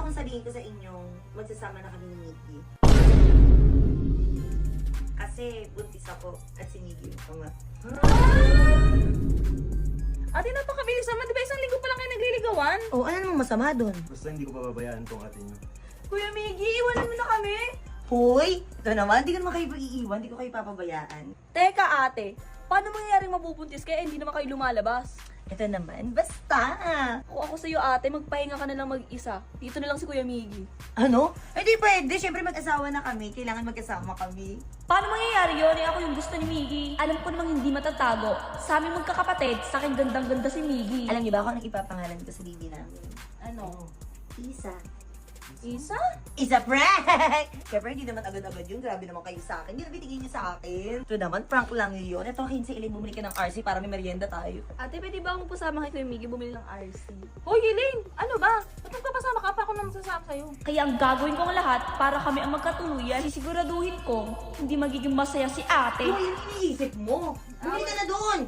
akong sabihin ko sa inyong magsasama na kami ni Miggy. Kasi buntis ako at si Miggy yung panga. Ate, napakabilis naman. Di ba isang linggo pa lang kayo nagliligawan? Oh, ano namang masama doon? Basta hindi ko pababayaan tong ate niyo. Kuya Miggy, iwanan mo na kami. Hoy! Ito naman, di ko naman kayo iiwan, di ko kayo papabayaan. Teka ate, paano mangyayaring mabubuntis kayo hindi naman kayo lumalabas? Ito naman, basta! Kung ako sa'yo ate, magpahinga ka na lang mag-isa. Dito na lang si Kuya Miggy. Ano? Eh di pwede, syempre mag-asawa na kami, kailangan magkasama kami. Paano mangyayari yun? Eh ako yung gusto ni Miggy. Alam ko namang hindi matatago. Sa aming magkakapatid, sa akin gandang-ganda si Miggy. Alam niyo ba kung anong ipapangalan ko sa baby namin? Ano? Isa. Isa? Isa prank! Siyempre, hindi naman agad-agad yun. Grabe naman kayo sa akin. Hindi na bitigin niyo sa akin. Ito naman, prank lang yun. Ito, Kinsey, Elaine, bumili ka ng RC para may merienda tayo. Ate, pwede ba akong pasama kay Kuya Miggy bumili ng RC? Hoy, Elaine! Ano ba? Ba't magpapasama ka pa ako nang sasama sa'yo? Kaya ang gagawin kong lahat para kami ang magkatuluyan, sisiguraduhin ko hindi magiging masaya si ate. Ano yung iniisip mo? Bumili ka na doon!